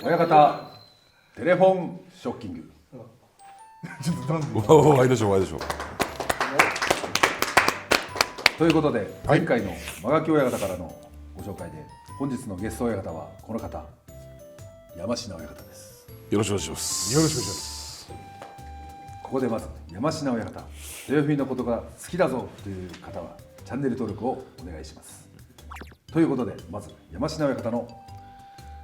親方テレフォンショッキング。ちょっとなんでワイドショーワイドショー。ということで前回の間垣親方からのご紹介で本日のゲスト親方はこの方、山科親方です。よろしくお願いします。よろしくお願いします。ここでまず山科親方、豊文のことが好きだぞという方はチャンネル登録をお願いします。ということでまず山科親方の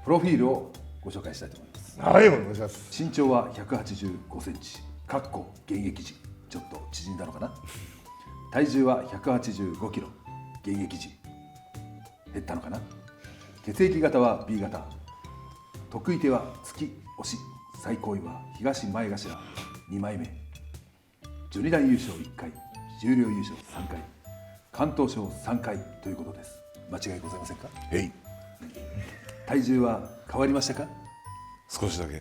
プロフィールをご紹介したいと思います。はい、お願いします。身長は185センチ、かっこ現役時、ちょっと縮んだのかな。体重は185キロ、現役時、減ったのかな。血液型は B 型、得意手は突き押し、最高位は東前頭2枚目、序二段優勝1回、十両優勝3回、敢闘賞3回ということです。間違いございませんか。体重は変わりましたか。少しだけ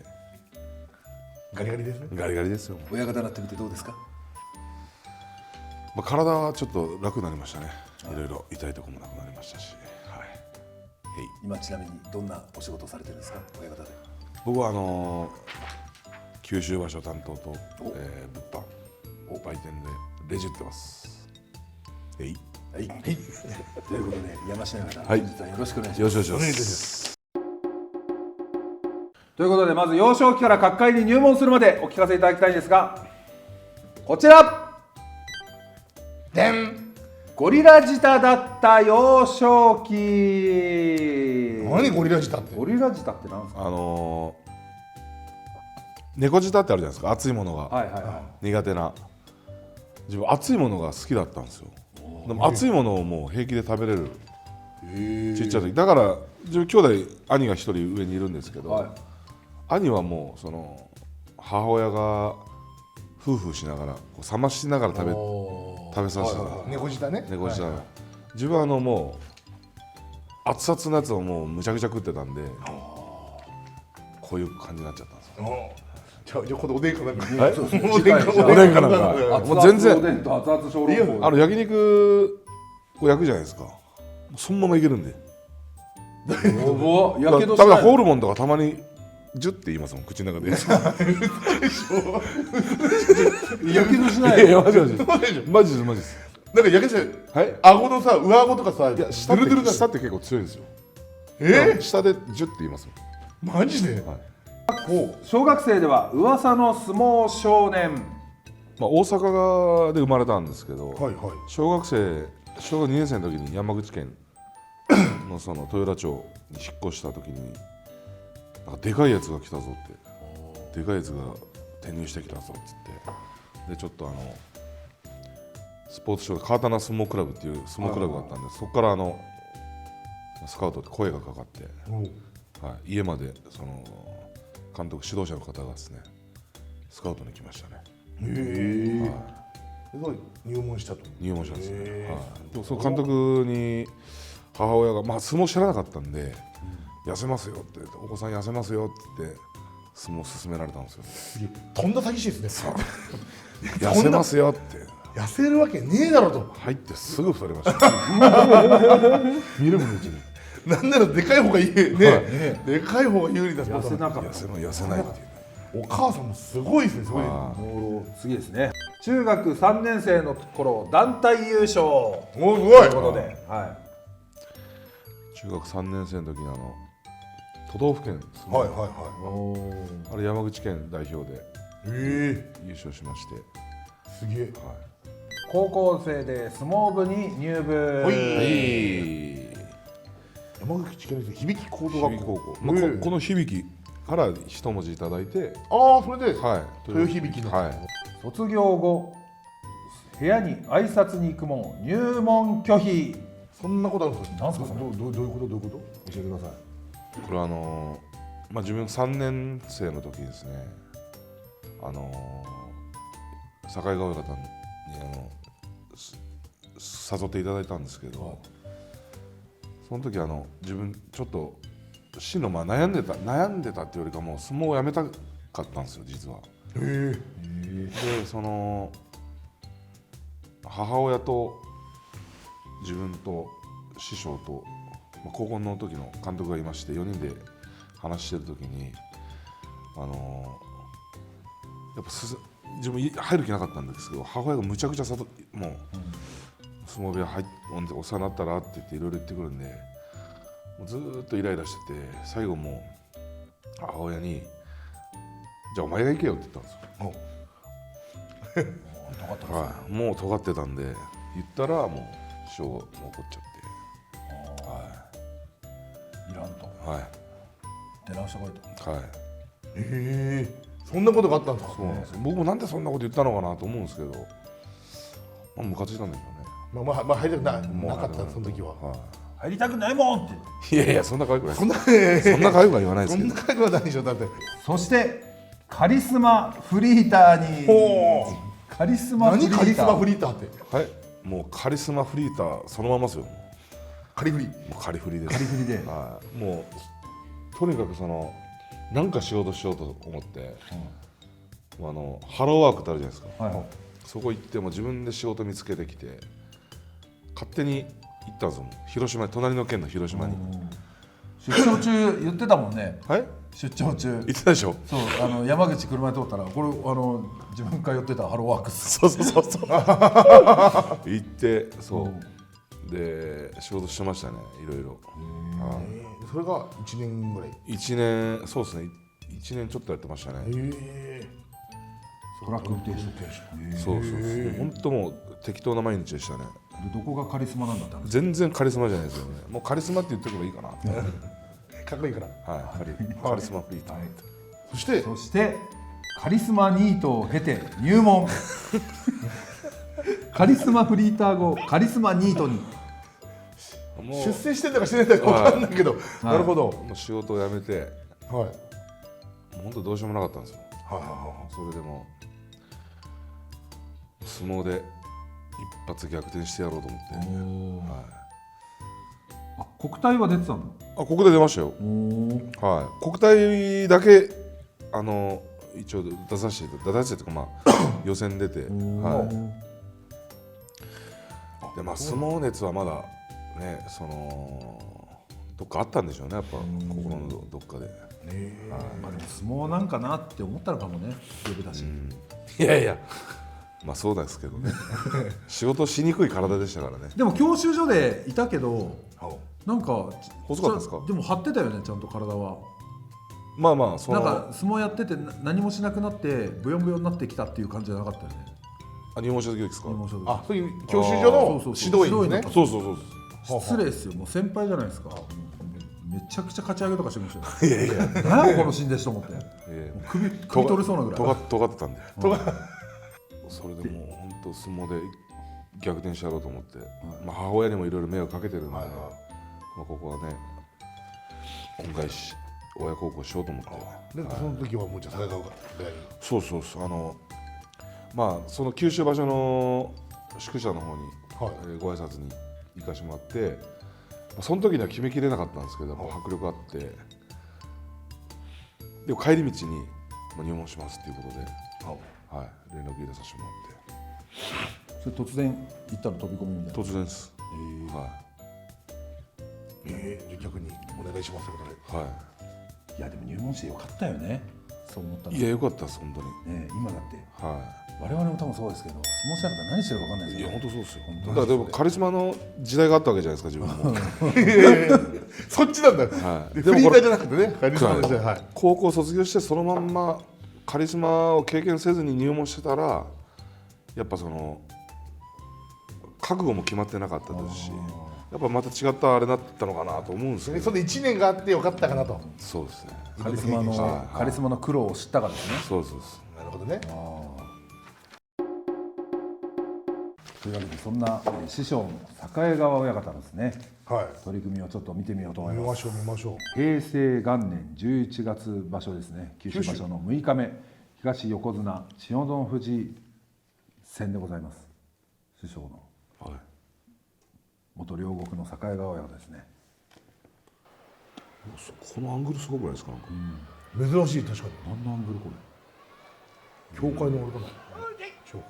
ガリガリですね。ガリガリですよ。親方になってみてどうですか。体はちょっと楽になりましたね。いろいろ痛いところもなくなりましたし、はい。今ちなみにどんなお仕事をされてるんですか、親方で。僕は九州場所担当と、物販売店でレジ売ってます。はい、ということで山科親方、はい本日はよろしくお願いします。よろしくお願いします。ということでまず幼少期から角界に入門するまでお聞かせいただきたいんですが、こちらでん。ゴリラ舌だった幼少期。何ゴリラ舌って。ゴリラ舌ってなんですか。猫舌ってあるじゃないですか。熱いものがはいはいは苦手な。自分熱いものが好きだったんですよ。でも熱いものをもう平気で食べれる。ちっちゃい時だから自分兄弟兄が一人上にいるんですけど、はい兄はもうその母親が夫婦しながらこう冷ましながら食べさせてた。猫舌ね。猫舌、自分はもう熱々のやつをもうむちゃくちゃ食ってたんで、こういう感じになっちゃったんですよ。じゃあこのおでんかなんか。はい、そうですね。おでんかなんか熱もう全然々おでんと熱々小籠包。焼肉を焼くじゃないですか。そのままいけるんで。やば、やけどし多分ない。ホルモンとかたまにジュッて言いますもん、口の中で。やけどしないいやよ。マジですマジです。なんか焼けちゃう。はい。顎のさ、上顎とかさ、いや下ってドゥルドゥルだ。下って結構強いですよ。下でジュッて言いますもん。マジで。小学生では噂の相撲少年。まあ大阪で生まれたんですけど、はいはい。小学2年生の時に山口県のその豊田町に引っ越した時に、なんかでかいやつが来たぞって、でかいやつが転入してきたぞっつって、でちょっとスポーツ庁で川棚相撲クラブっていう相撲クラブがあったんで、そこからスカウトで声がかかって、はい、家までその監督指導者の方がですねスカウトに来ましたね。へえ。すごい入門したと。入門したんですよ、はい、でもその監督に母親が、まあ、相撲知らなかったんで、痩せますよってお子さん痩せますよって言って相撲を勧められたんですよ。とんだ詐欺師ですね。痩せますよって痩せるわけねえだろと。入ってすぐ太りました見るものうちになんならでかい方がいいね。でかい方が有利だってこと痩せなかった。痩せないっていう。お母さんもすごいですね。すごい。次ですね。中学3年生の頃団体優勝おすごい。ということで、は中学3年生の時に都道府県ですね、はいはいはあれ山口県代表でい。え優勝しまして、すげえ。い。高校生で相撲部に入部。山口県の響高等響学校。高校、まあこの響から一文字いただいて、ああ、それではい、豊響の。はい、卒業後部屋に挨拶に行くも入門拒否。そんなことあるんですか。なんすかそれ。どういうこと教えてください。これまあ、自分3年生の時ですね、境川親方に誘っていただいたんですけど、その時自分ちょっと進路、まあ悩んでたっていうよりかもう相撲をやめたかったんですよ実は。でその母親と自分と師匠と、まあ高校の時の監督がいまして4人で話してる時にやっぱ自分入る気なかったんですけど、母親がむちゃくちゃもう、相撲部屋お世話になったらって言っていろいろ言ってくるんで、もうずーっとイライラしてて、最後もう母親に「じゃあお前が行けよ」って言ったんですよ。尖ったんですねはい、もう尖ってたんで言ったらもう師匠が怒っちゃいらんとって、はい出直してこいと。はい、そんなことがあったんですか。そうなんですよ。僕もなんでそんなこと言ったのかなと思うんですけど、まあムカついたんでしょうね。まあ入りたくもうなかったその時は。入りたくないもんって。いやいや、そんな可愛くないです。そんなそんな可愛くは言わないですけど。そんな覚悟はないでしょ。だってそしてカリスマフリーターにほカリスマフリーター何カリスマフリーターって。はい、もうカリスマフリーターそのままですよ。カリフリ。もうカリフリです。カリフリではい、もうとにかくなんか仕事しようと思って、ハローワークってあるじゃないですか。はいそこ行っても自分で仕事見つけてきて、勝手に行ったんですよ。広島に、隣の県の広島に。出張中言ってたもんね。はい、出張中行ってたでしょ。そう山口車で通ったらこれ自分通ってたハローワークスそう行ってで仕事してましたね、いろいろ。それが1年ぐらい。1年、そうですね、1年ちょっとやってましたね。トラック運転手そう本当もう適当な毎日でしたね。でどこがカリスマなんだったんです全然カリスマじゃないですよね。もうカリスマって言っておけばいいかな。かっこいいから。はい、カリスマフリーター。そしてそしてカリスマニートを経て入門カリスマフリーター後カリスマニートにも出世してんだかしてないんだか分かんないけど、なるほど。う仕事を辞めて、はい本当どうしようもなかったんですよ。はそれでも相撲で一発逆転してやろうと思って、あ国体は出てたの。国体出ましたよ。はい、国体だけ一応出させてというか、まあ予選出て、でまあ相撲熱はまだね、どっかあったんでしょうね、やっぱ心のどっかで。まあでも相撲なんかなって思ったのかもね、呼び出し。いやいや、まあそうですけどね仕事しにくい体でしたからね。でも教習所でいたけどなんか細かったですか。でも張ってたよね、ちゃんと体は。まあまあなんか相撲やってて何もしなくなってブヨンブヨンになってきたっていう感じじゃなかったよね。入門した時ですか。入門した時あ、そういう教習所の指導員ですね。そう失礼ですよ、もう先輩じゃないですか。めちゃくちゃ勝ち上げとかしてましたよ。いやいや、何やこの新弟子と思って、もう首取れそうなぐらい尖ってたんで、それでもう本当相撲で逆転してやろうと思って、まあ母親にもいろいろ迷惑かけてるんで、まあここはね恩返し親孝行しようと思って。でその時はもうじゃあ境川がそうまあその九州場所の宿舎の方に、ご挨拶に行かしてもらって、その時には決めきれなかったんですけど、迫力あって、でも帰り道に入門しますっていうことで、連絡入れさせてもらって。それ突然行ったの飛び込みみたいな。突然です。じゃあ逆にお願いしますということで。いやでも入門してよかったよね、そう思ったの。いやよかったです本当に。ね、今だっては我々も多分そうですけど、相撲しなかったら何してるか分かんないですい。いよね。や本当そうですよ。当だからでもカリスマの時代があったわけじゃないですか、自分も。そっちなんだ。はいフリーターじゃなくてね、カリスマの時代。はい。高校卒業してそのまんまカリスマを経験せずに入門してたら、やっぱ覚悟も決まってなかったですし、やっぱまた違ったあれだったのかなと思うんですけど。それで1年があってよかったかなと。そうですね。カリスマの苦労を知ったからですね。そうです。なるほどね。というわけでそんな師匠の栄川親方ですね、はい。取り組みをちょっと見てみようと思いま。見ますしょう見ましょう。平成元年11月場所ですね、九州場所の6日目、東横綱千代の富士戦でございます。師匠の元両国の栄川親方ですね。このアングルすごくないですか。珍しい、確かに。何のアングルこれ。教会の俺かな。教会。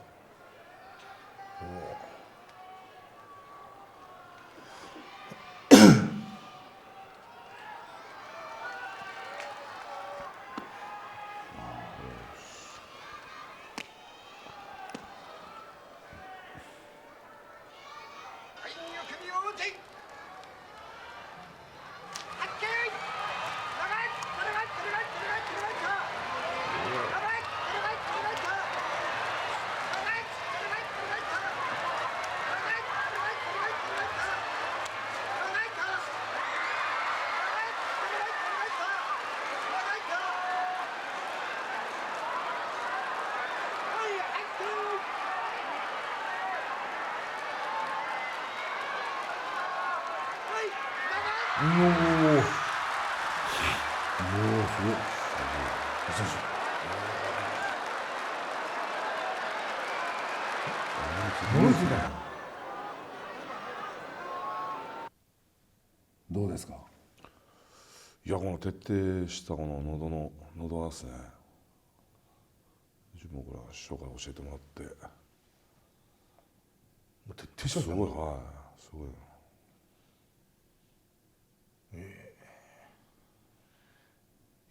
どうですか。いやこの徹底したこの喉なんですね。自分から師匠から教えてもらって徹底してますね。すごいはいすごい。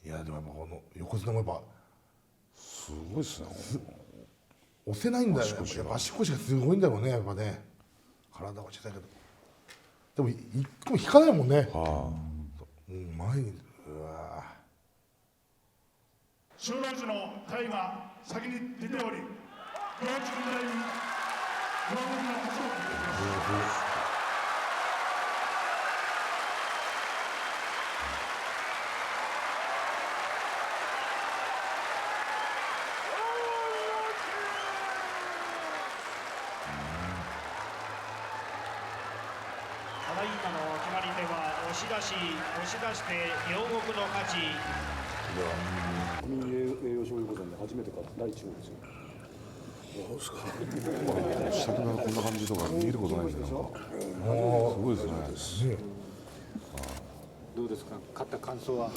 いやでもやっぱこの横綱もやっぱすごいですね。押せないんだよね。足腰がやっぱ足腰がすごいんだろうね、やっぱね。体は小さいけど。でも一個も引かないもんね。前に。うわ。襲来時の隊が先に出ており、岩内軍隊に岩本が勝ちを決めています。ただいまの決まり手は押し出して両国の勝ち。国民栄誉賞横綱で初めて勝った第1号ですよ。下からこんな感じとか見ることないんでなんかすごいですね。どうですか、勝った感想は。ま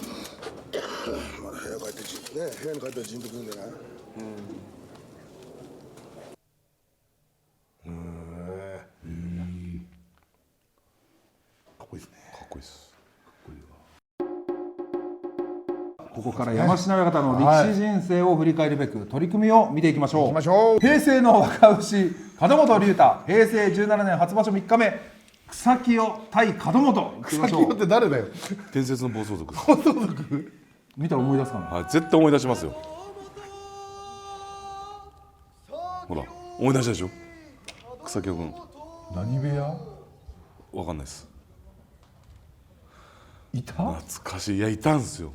だ部屋帰ってね、部屋に帰ったらじんとくるんじゃない。かっこいいですね。かっこいいです。ここから山科親方の力士人生を振り返るべく取り組みを見ていきましょう。行きましょう。平成の若牛門本龍太、平成17年初場所3日目、草清対門本行きましょ先っう。て誰だよ。伝説の暴走族。見たら思い出すかな。はい絶対思い出しますよ。ほら思い出したでしょ。草木君何部屋わかんないです。いた。懐かしい。いやいたんですよ。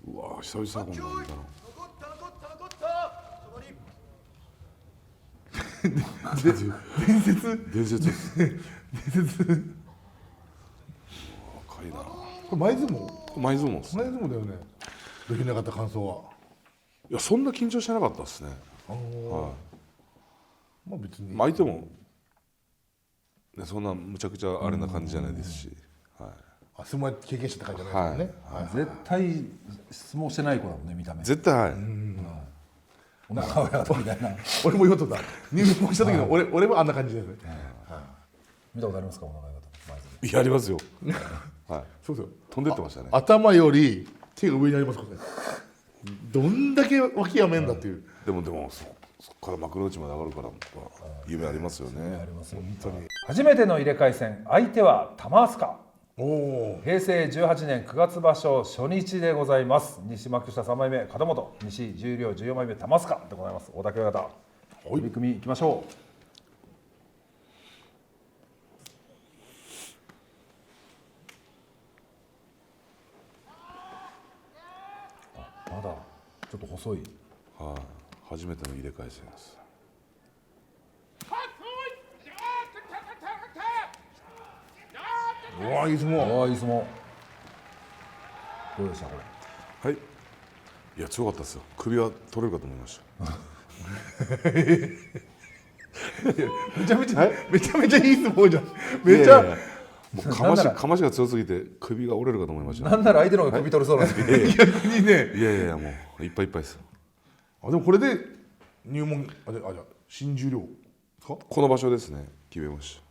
うわ久々こんなん見たの。伝説。伝説です。伝説。若いな。これ前相撲。前相撲ですね。前相撲だよね。できなかった感想は。いやそんな緊張してなかったですね。まあ別に。まあ相手も、ね、そんなむちゃくちゃあれな感じじゃないですし、はい、あ、相撲経験者って感じじゃないですよね。絶対相撲してない子だもんね、見た目。絶対はい。お腹親方みたいな。俺も言おうとだ。入門した時の俺もあんな感じだよね。見たことありますか、お腹親方。前やりますよ。はい。そうですよ。飛んでってましたね。頭より手が上にありますからね。どんだけ脇やめんだっていう。でもそこから幕内まで上がるから夢ありますよね。本当に。初めての入れ替え戦、相手は玉飛鳥。おお。平成18年9月場所初日でございます。西幕下3枚目門本、西十両14枚目玉飛鳥でございます。大竹親方、取り組みいきましょう。まだちょっと細い。はい。初めての入れ替え戦です。うわ、いい相撲。ああ、いい相撲。どうでしたこれ。はい。いや強かったですよ。首は取れるかと思いました。めちゃめちゃいい相撲じゃん。めちゃ。もうかましが強すぎて首が折れるかと思いました。なんなら相手の方が首取れそうなんですけど。逆にね。いやもういっぱいいっぱいです。あ、でもこれで入門、じゃあ新十両ですか。この場所ですね。決めました。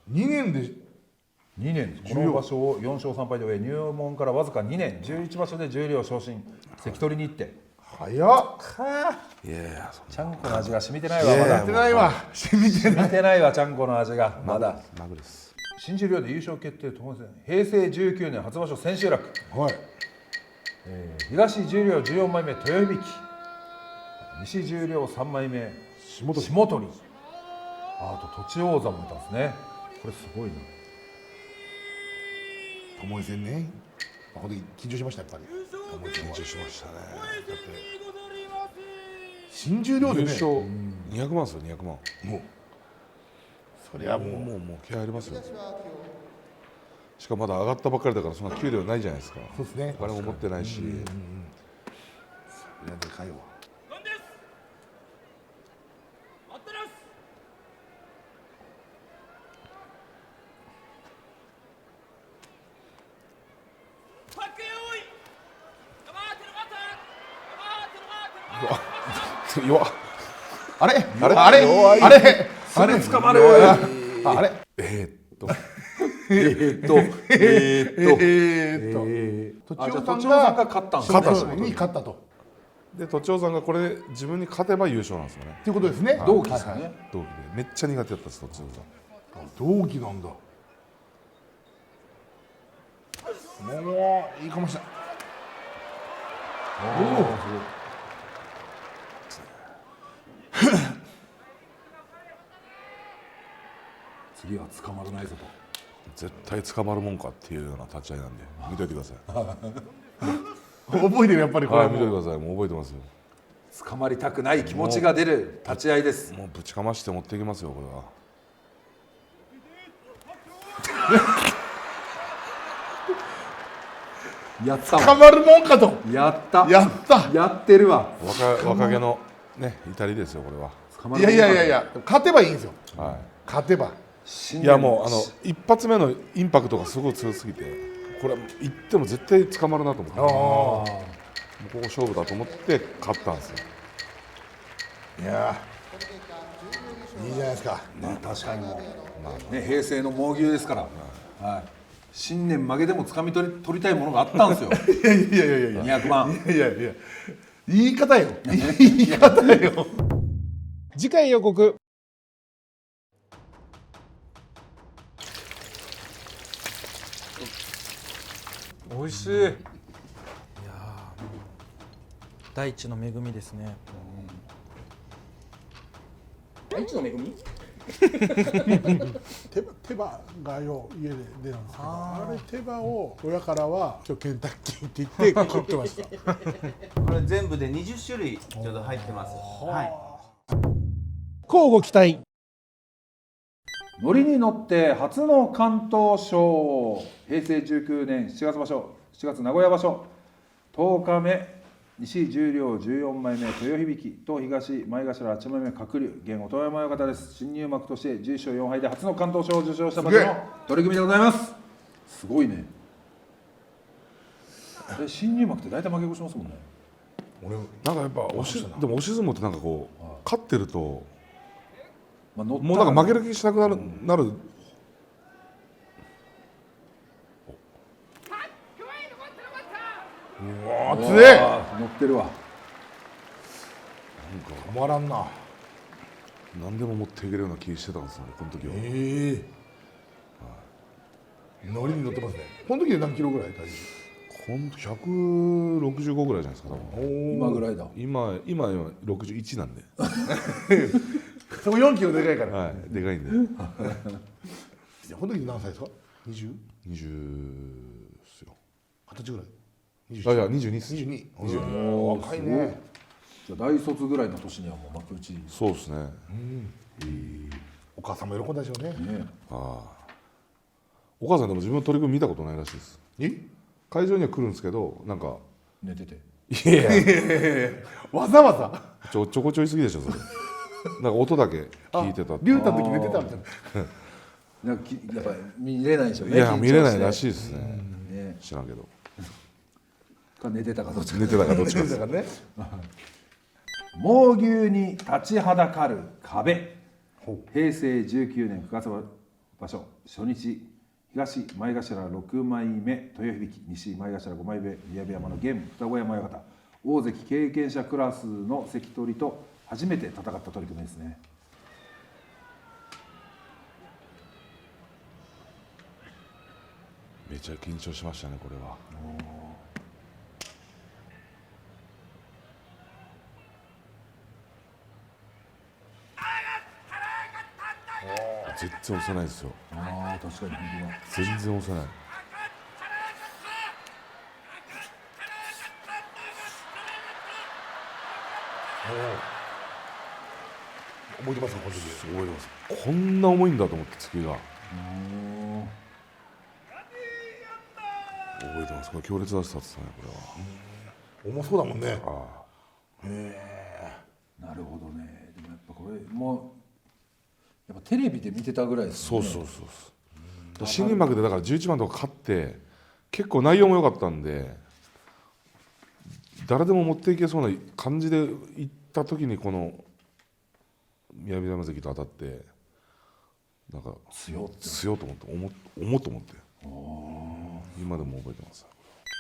2年で2年、この場所を4勝3敗で終え、入門からわずか2年、11場所で十両昇進、関取に行って、早っ。いやちゃんこの味が染みてないわ、まだ。やってないわ。染みてない。染みてないわ、ちゃんこの味が、まだ。マグです。新十両で優勝決定当然、平成19年初場所千秋楽、はい。東十両14枚目豊響、西十両3枚目下取、あと栃王座もいたんですね。これすごいな。巴戦ね。ここで緊張しましたやっぱり。緊張しましたね。だって新十両でね優勝200万ですよ、200万。もうそりゃもうもう気合入りますよ。しかもまだ上がったばっかりだからそんな給料ないじゃないですか。そうですねお金も持ってないし、そりゃでかいわ。弱っ。あれあれあれ弱いあれあれ捕まれおい。あれとあ、じゃあとちおさんが勝ったんですね。勝ったに勝ったとで都庁さんがこれ自分に勝てば優勝なんですよね。っていうことですね。同期ですかね。同期でめっちゃ苦手だったです、都庁さん。同期なんだ。もういいかもしれない。次は捕まらないぞと。絶対捕まるもんかっていうような立ち合いなんで見といてください。覚えてるやっぱりこれは、はいもう見といてください。もう覚えてますよ。捕まりたくない気持ちが出る立ち合いです。もうぶちかまして持っていきますよ、これは。やったわ。捕まるもんかとやった。やったやってるわ。若気のね、至りですよ、これは。いやいやいやいや勝てばいいんですよ。は勝てば新い。いやもう一発目のインパクトがすごい強すぎて、これ行っても絶対捕まるなと思って、もうここ勝負だと思って勝ったんですよ。いやいいじゃないですか。ね、確かにもう、ね、平成の猛牛ですから、はい、新年負けでも掴み取りたいものがあったんですよ。いやいやいやいや200万。いやいや言い方よ言い方よ。次回予告。美味しい。いや大地の恵みですね。手羽がよ家で出るんですけど、あれ手羽を親からは今日ケンタッキーって言って買ってました。これ全部で20種類ちょうど入ってます。はい。乞うご期待。乗りに乗って初の関東賞。平成19年7月場所、7月名古屋場所、10日目、西十両14枚目豊響と東前頭8枚目鶴竜、現音山親方です。新入幕として11勝4敗で初の関東賞を受賞した場所の取り組みでございます。すごいね。新入幕って大体負け越しますもんね。俺なんかやっぱでも押し相撲ってなんかこう勝ってるとまあ、乗ったもうなんか負ける気しなくなる。うわ強え乗ってるわ。止まらんな。何でも持っていけるような気してたんですよね、この時は。乗りに乗ってますね。この時で何キロぐらい体重？この時165ぐらいじゃないですか、多分。今ぐらいだ。今61なんで、そこ4キロでかいから。はい、でかいんで。この時何歳ですか？20？ 20ですよ。 20歳ぐらい？あ、いや22っす。 22。若いね。じゃあ大卒ぐらいの年にはもう幕内。そうですね。お母さんも喜んだでしょうね。ね。お母さんでも自分の取り組み見たことないらしいです。会場には来るんですけど、なんか寝てて。いやいやわざわざちょこちょいすぎでしょそれ。なんか音だけ聞いてたって。龍太の時寝てたみたいな。なんかやっぱり見れないでしょうね。いや見れないらい。しいですね。ね。知らんけど。か寝てたかどっちか。寝てたかどっちかです。だからね。猛牛に立ちはだかる壁。平成19年9月場所初日、東前頭6枚目豊響、西前頭5枚目宮部山の現二子山親方、大関経験者クラスの関取と初めて戦った取り組みですね。めちゃ緊張しましたね、これは。全然押せないですよ。ああ、確かに本全然押せない。覚えてますかこの時。覚えてます。こんな重いんだと思って突きが覚えてます。これ強烈だったですね、これは。重そうだもんね。なるほどね。でもやっぱこれもうやっぱテレビで見てたぐらいですね。そうそうそうそう。新入幕でだから11番とか勝って結構内容も良かったんで誰でも持っていけそうな感じで行った時にこの宮城山関と当たってなんか強っと思って思っと思って今でも覚えてます。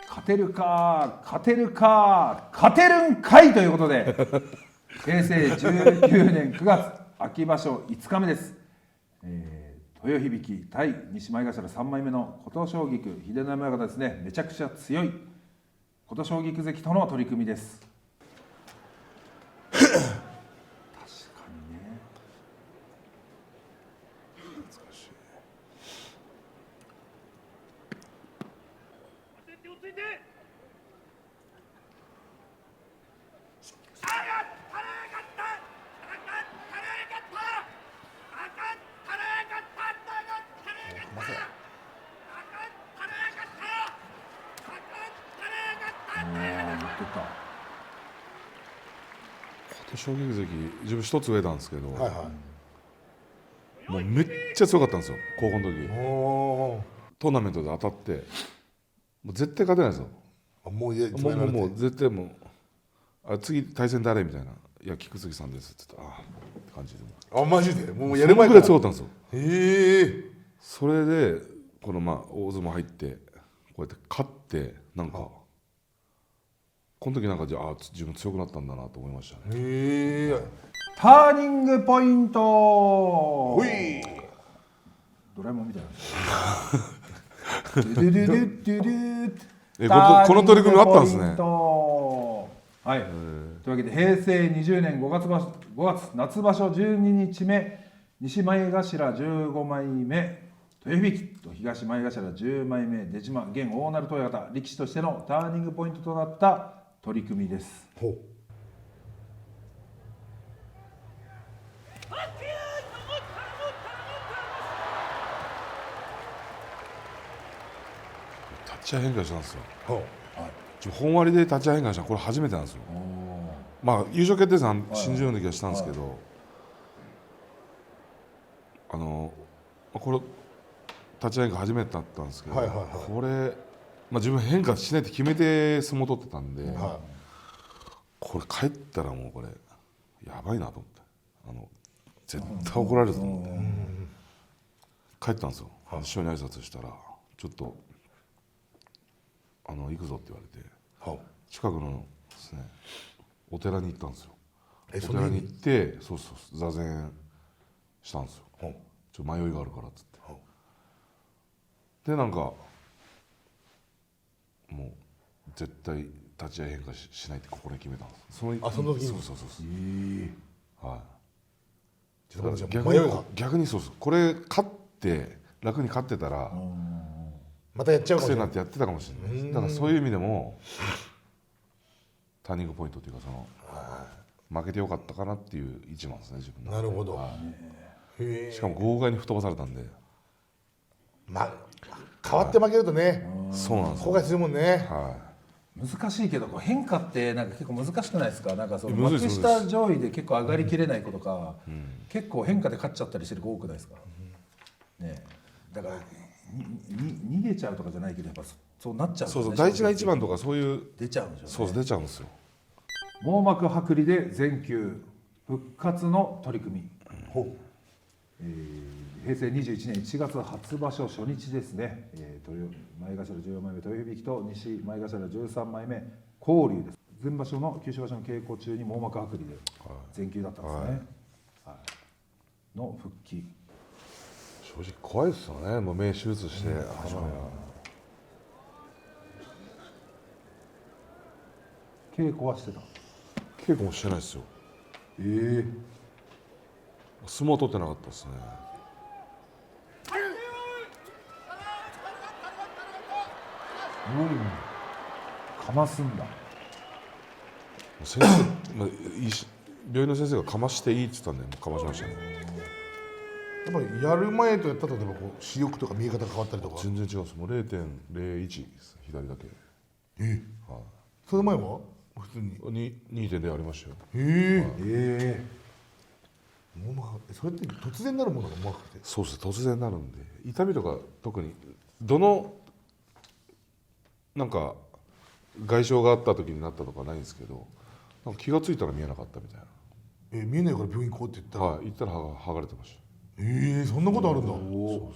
勝てるか勝てるか勝てるんかいということで平成19年9月秋場所5日目です。豊響対西前頭3枚目の琴奨菊秀ノ山親方ですね。めちゃくちゃ強い琴奨菊関との取り組みです。確かにね。琴奨菊関自分一つ上なんですけど、はいはい。もうめっちゃ強かったんですよ高校の時。おトーナメントで当たってもう絶対勝てないですよ。お。もういやもう絶対もう次対戦誰みたいな「いや菊杉さんです」って言ったら「ああ」って感じであマジでもうややる前る前からら。か強かったんですよ。へえ。それでこの大相撲入ってこうやって勝ってなんかこの時なんかじゃあ自分強くなったんだなと思いましたね。へえ。ターニングポイント。ほい。ドラえもんみたいな。ドゥドゥドゥドゥドゥドゥこの取り組みあったんですね。ターニングポイントはい。というわけで平成20年5月夏場所12日目西前頭15枚目豊響と東前頭10枚目出島現大鳴戸親方力士としてのターニングポイントとなった取り組みです。ほう。立ち合い変化したんですよ。ほう。本割で立ち合い変化したこれ初めてなんですよ。まあ優勝決定戦新十の時はしたんですけど、これ立ち合い変化初めてだったんですけど、はいはいはいこれ、自分変化しないって決めて相撲取ってたんで、はこれ帰ったらもうこれやばいなと思って絶対怒られると思って帰ったんですよ。師匠に挨拶したらちょっと行くぞって言われてほう。近くのですねお寺に行ったんですよ。おその寺に行ってそう座禅したんですよ。ほう。ちょっと迷いがあるからっつってほでなんかもう絶対立ち合い変化しないって心に決めたんです。その時に。そうはいちょっと待って逆迷いが逆にそうです。これ勝って楽に勝ってたらまたやっちゃうかもしれない癖になってやってたかもしれないです。だからそういう意味でもターニングポイントというか負けてよかったかなっていう一番ですね自分の。なるほど。いしかも豪快に吹っ飛ばされたんで。変わって負けるとねそうなんですよ。後悔するもんね。難しいけどこう変化ってなんか結構難しくないですか。なんかその幕むずいです下上位で結構上がりきれない子とか、結構変化で勝っちゃったりしてる子多くないですか。ねえだから逃げちゃうとかじゃないけどやっぱそうなっちゃうんですね。そう第一が一番とかそういう出ちゃうんでしょうね。そう出ちゃうんですよ。網膜剥離で全休復活の取り組み。平成21年1月初場所初日ですね。前頭14枚目豊響と西前頭13枚目興龍です。前場所の九州場所の稽古中に網膜剥離で全休だったんですね。の復帰。正直怖いですよね。もう目手術して稽古はしてた。稽古もしてないですよ。相撲は取ってなかったですね。かますんだ。先生、病院の先生がかましていいって言ったんでもうかましましたね。やっぱりやる前とやったと例えばこう視力とか見え方変わったりとか。全然違うんです。もう 0.01 です左だけ。その前は普通に。2.0ありましたよ。網膜それって突然なるものが網膜って。そうです突然なるんで痛みとか特にどのなんか外傷があった時になったとかないんですけど、なんか気がついたら見えなかったみたいな。見えないから病院行こうって言ったら。はい、行ったら剥がれてました。そんなことあるんだ。そ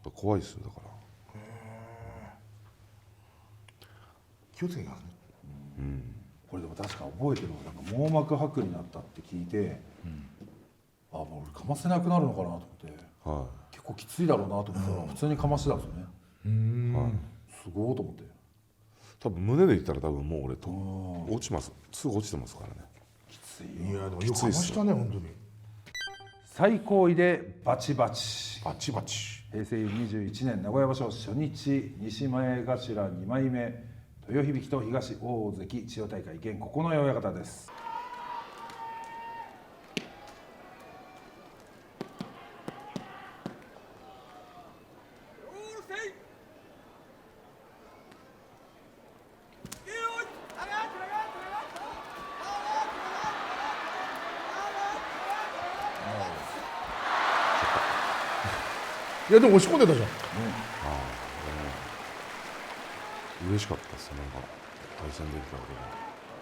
う怖いですよだから。気をつけなきゃね。これでも確か覚えてるのなんか網膜剥離になったって聞いて、もう俺かませなくなるのかなと思って、結構きついだろうなと思ったら普通にかましてたんですよね。すごいと思って。多分胸で言ったら多分もう俺と落ちます。すぐ落ちてますからね。きついよ。いやでもよくかましたね本当に。最高位でバチバチ。バチバチ。平成21年名古屋場所初日西前頭2枚目豊響と東大関千代大会現九重親方です。いやでも押し込んでたじゃん。嬉しかったですね。なんか対戦できたこ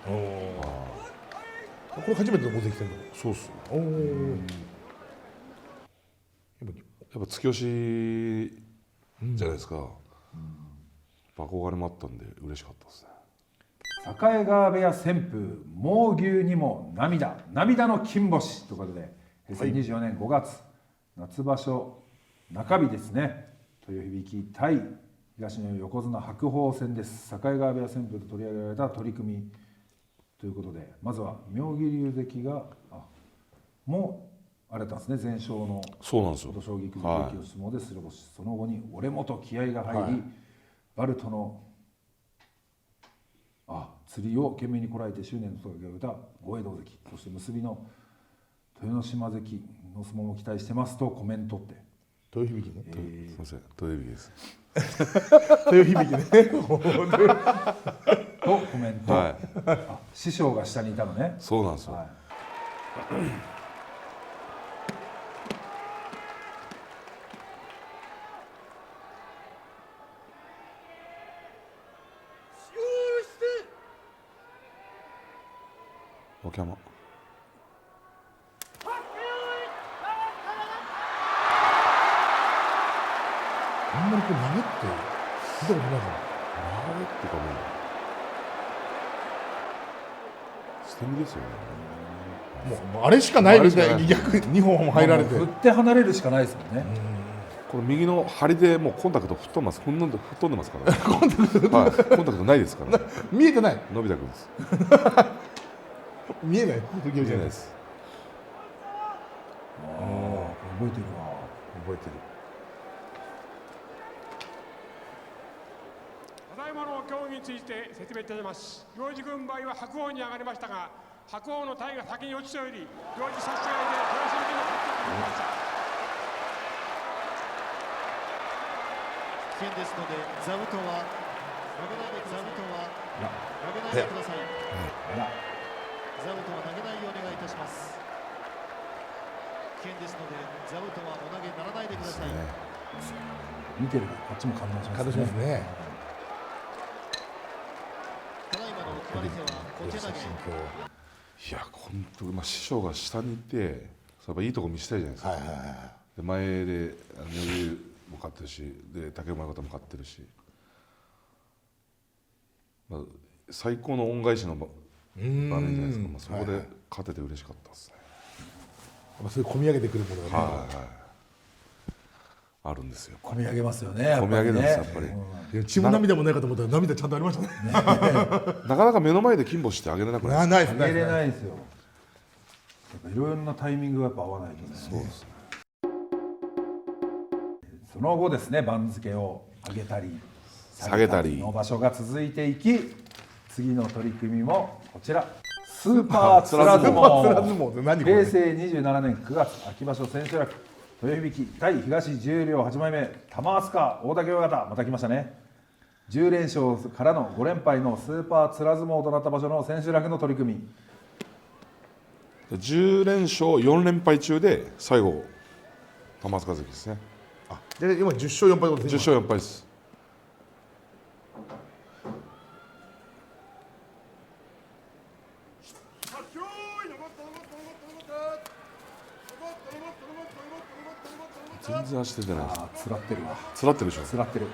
とが。これ初めての大関戦だ。そうっすね。やっぱ突き押しじゃないですか。憧れもあったんで嬉しかったですね。栄川部屋旋風猛牛にも涙の金星ということで平成24年5月、夏場所中日ですね。豊響対東の横綱白鵬戦です。栄川部屋旋風で取り上げられた取り組みということで、まずは妙義龍関がもうあれだったんですね。全勝のそうなんですよ。琴奨菊の激押し相撲で白星、その後に俺もと気合が入り、バルトの釣りを懸命にこらえて執念のとがけた豪栄道関、そして結びの豊ノ島関の相撲も期待してますとコメントって。豊響ね。すみません、豊響です。豊響ね。とコメント。師匠が下にいたのね。そうなんですよ。お客様。あんまりこう投げって見たことないかも。投げっていうかもう捨て身ですよね。もうあれしかないみたいに逆に2本も入られて。振って離れるしかないですもんね。この右の張りでもうコンタクト吹っ飛んでますから、ね。コンタクトないですから、ね。見えてない。のび太くんです。見えない。見えないです。覚えてるわ。覚えてる。ただいまの競技について説明いたします。行司軍配は白鵬に上がりましたが、白鵬の体が先に落ちており、行司差し違いで豊昇龍の勝ちとなりました。危険ですので座布団は投げないでください。投げないでください。座布団は投げないようお願いいたします。危険ですので座布団はお投げにならないでください。見てるこっちも感動しますね。感動しますね。ただいまの決まり手は小手投げ。いや本当師匠が下にいて、やっぱいいとこ見せたいじゃないですか。で前で妙義も勝ってるし、で竹馬親方も勝ってるし、最高の恩返しの場面じゃないですか。そこで勝てて嬉しかったですね。そういう込み上げてくるものがね。あるんですよ。込み上げますよね。込み上げるんですやっぱり。血も涙もないかと思ったら涙ちゃんとありましたね。なかなか目の前で金星ってあげれなくないですか。あげれないですよ。いろんなタイミングがやっぱ合わないとね。そうですね。その後ですね、番付を上げたり下げたりの場所が続いていき、次の取り組みもこちらスーパーつら相スーパーつら相撲撲って何これ平成27年9月秋場所千秋楽豊響対東十両8枚目玉飛鳥大竹親方また来ましたね。10連勝からの5連敗のスーパーつら相撲となった場所の千秋楽の取り組み。10連勝4連敗中で最後玉塚関ですね。で今10勝4敗10勝4敗です。全然足出てないです。つらってるわ。つらってるでしょ。つらってる。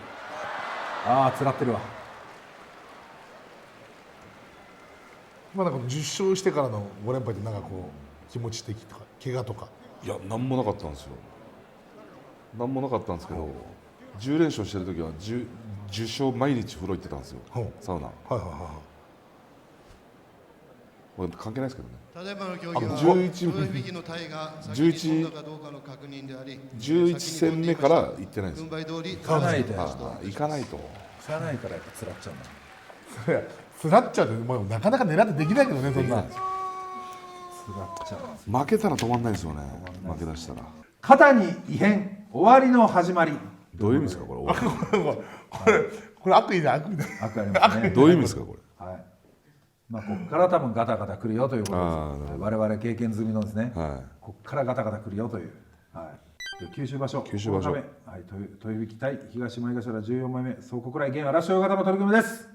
ああつらってるわ。まあなんか10勝してからの5連敗ってなんかこう気持ち的とか怪我とか。いや何もなかったんですよ。何もなかったんですけど、10連勝してる時は 10勝毎日風呂行ってたんですよ。サウナ。はいはいはい。これ関係ないですけどね。ただいまの競技は11戦目から行ってないです。軍配通り行かないと。行かないと。行かないからやっぱつらっちゃうんだ。そりゃつらっちゃうってもうなかなか狙ってできないけどねそんな。つらっちゃう。負けたら止まんないですよね。負け出したら。肩に異変終わりの始まり。どういう意味ですかこれ。これ悪意だ悪意だ。悪意ありますね。どういう意味ですかこれ。はい。まあここから多分ガタガタくるよということです。我々経験済みのですね。はい。ここからガタガタくるよという。はい。九州場所。九州場所。はい。豊響対東前頭14枚目総国来現荒汐型の取り組みです。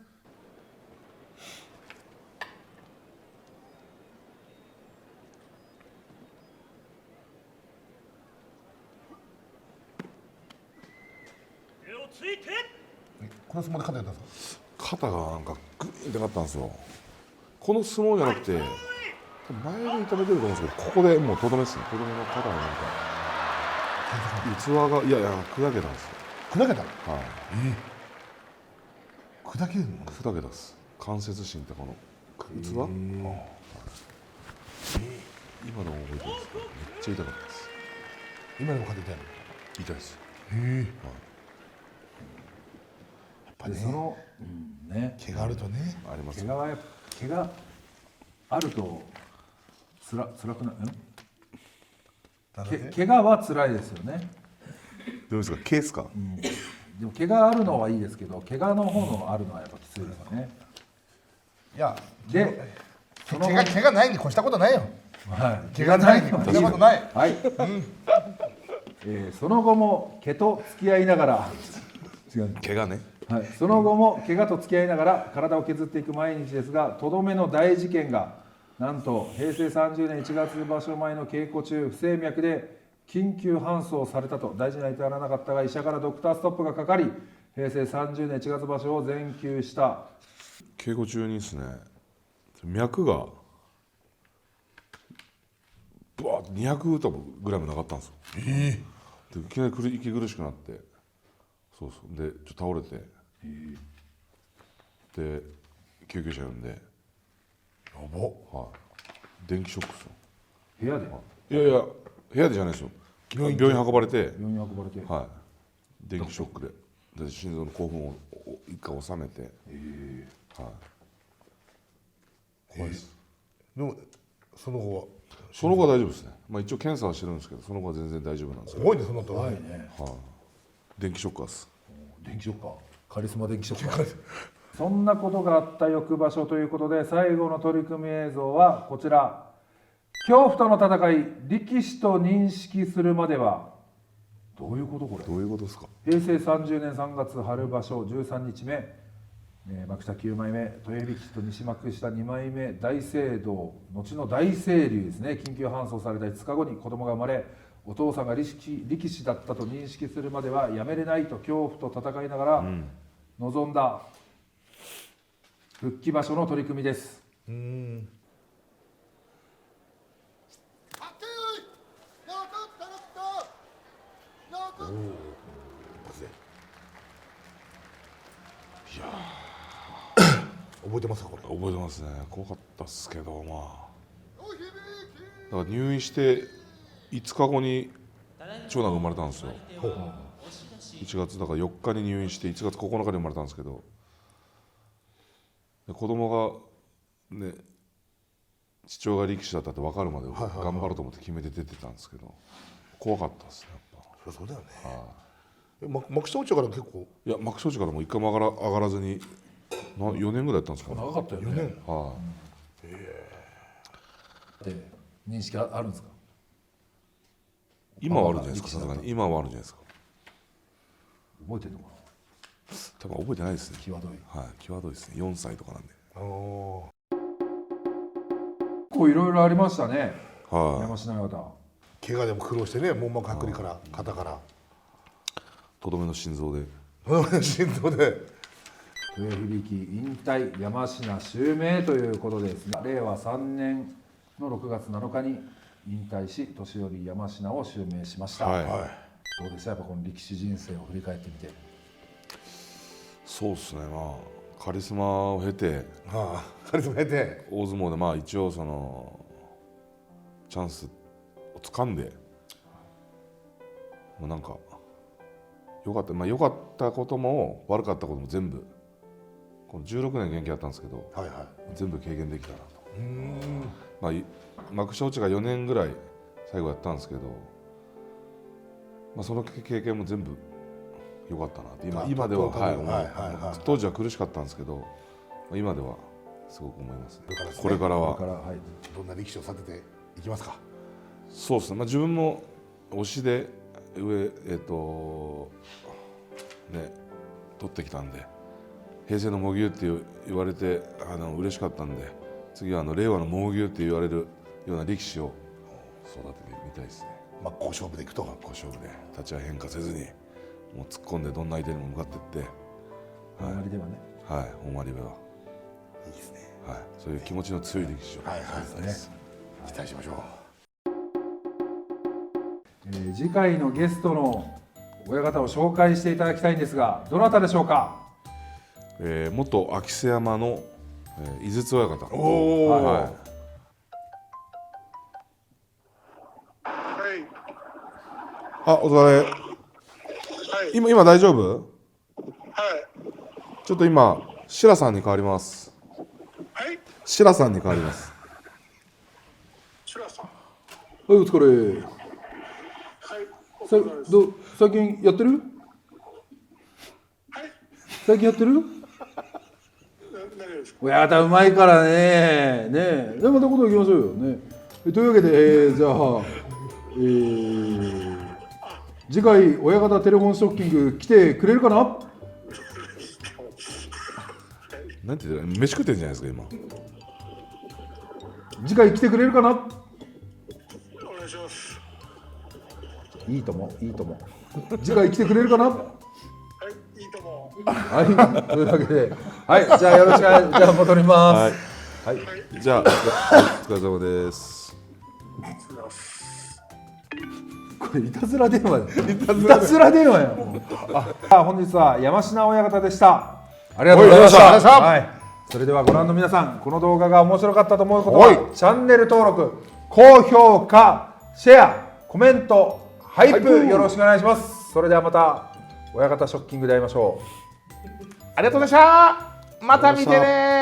この相撲で肩やったんですか。肩がなんかグーンってなったんですよ。この相撲じゃなくて前に痛めてると思うんですけど、ここでもうとどめですね。とどめの肩がなんか器がいやいや砕けたんですよ。砕けた。はい。砕けるの。砕けたです。関節芯ってこの器？今でも覚えてます。めっちゃ痛かったです。今でも肩痛いの。痛いです。でそのね怪我あるとね。あります。怪我あると辛くない？怪我は辛いですよね。どうですか？ケースか？でも怪我あるのはいいですけど、怪我の方のあるのはやっぱきついですよね。いやで、怪我ないに越したことないよ。はい。怪我ないに越したことない。はい。その後も毛と付き合いながら違う。怪我ね。はい、その後も怪我と付き合いながら体を削っていく毎日ですが、とどめの大事件がなんと平成30年1月場所前の稽古中不整脈で緊急搬送されたと。大事な至らなかったが医者からドクターストップがかかり、平成30年1月場所を全休した。稽古中にですね、脈がブワーッと200ぐらいもなかったんですよ。でいきなり息苦しくなって、そうそうでちょっと倒れて、で救急車呼んで、やばっ、はい、電気ショックですよ。部屋で？いやいや部屋でじゃないですよ。病院運ばれて、はい、電気ショックで心臓の興奮を一回収めて、はい、怖いです。でもその後は大丈夫ですね。まあ一応検査はしてるんですけど、その後は全然大丈夫なんですけど。怖いねその後は。怖いね。はい、電気ショッカーです。電気ショッカー、カリスマ電気ショッカー。そんなことがあった翌場所ということで、最後の取り組み映像はこちら。恐怖との戦い、力士と認識するまでは。どういうことこれ？どういうことですか？平成30年3月春場所13日目、幕下9枚目豊響と西幕下2枚目大聖堂後の大清流ですね、緊急搬送された5日後に子供が生まれ、お父さんが力士だったと認識するまではやめれないと恐怖と戦いながら臨んだ復帰場所の取り組みです。いや覚えてますかこれ？覚えてますね。怖かったっすけど、まあだから入院して5日後に長男が生まれたんですよ。1月だから4日に入院して1月9日に生まれたんですけど、子供がね父親が力士だったって分かるまではいはい頑張ろうと思って決めて出てたんですけど、怖かったですねやっぱ。そうだよね。幕下落ちから結構。いや幕下落ちからも一回も上がらずに4年ぐらいやったんですかね。長かったよね。4年。で認識あるんですか？今はあるんじゃないですか、さすがに今はあるんじゃないですか。覚えてるのかな？多分覚えてないですね。際どい。はい、際どいですね。4歳とかなんで。こういろいろありましたね。はい。山科親方。怪我でも苦労してね、網膜剥離から肩から。とどめの心臓で。心臓で。笛響引退山科襲名ということですが、令和3年の6月7日に引退し年寄山科を襲名しました。はい。どうでした？やっぱこの力士人生を振り返ってみて。そうですね。まあカリスマを経て、カリスマ経て大相撲でまあ一応そのチャンスを掴んで、まあなんか良かった、まあ良かったことも悪かったことも全部この16年現役だったんですけど、全部経験できたなと。まあ幕下落ちが4年ぐらい最後やったんですけど、まあその経験も全部良かったなって今では当時は苦しかったんですけど、今ではすごく思いますね。これからはどんな力士を育てていきますか？そうですね。まあ自分も推しで上取ってきたんで、平成の猛牛って言われて嬉しかったんで、次は令和の猛牛って言われるような力士を育ててみたいですね。真っ向勝負でいくと。真っ向勝負で立ち合い変化せずにもう突っ込んでどんな相手にも向かっていって、大まりではね。はい、大まりでは。いいですね。はい、そういう気持ちの強い力士を期待しましょう。次回のゲストの親方を紹介していただきたいんですが、どなたでしょうか？元秋瀬山の、井筒親方。あ、お疲れ。今大丈夫？ちょっと今白さんに変わります。白さんに変わります。はい、お疲れ。最近やってる？最近やってる？親方うまいからね。でまた今度行きましょうよね。というわけで、じゃあ、次回親方テレフォンショッキング来てくれるかな？なんて言うの？飯食ってんじゃないですか今。次回来てくれるかな？お願いします。いいとも。次回来てくれるかな？はいいとも。はいというわけで、はいじゃあよろしくじゃあ戻ります。はい。じゃあお疲れ様です。これいたずら電話よ。いたずら電話よ。本日は山科親方でした。ありがとうございました。はい。それではご覧の皆さん、この動画が面白かったと思うことはチャンネル登録、高評価、シェア、コメント、ハイプよろしくお願いします。それではまた親方ショッキングで会いましょう。う。ありがとうございました。また見てね。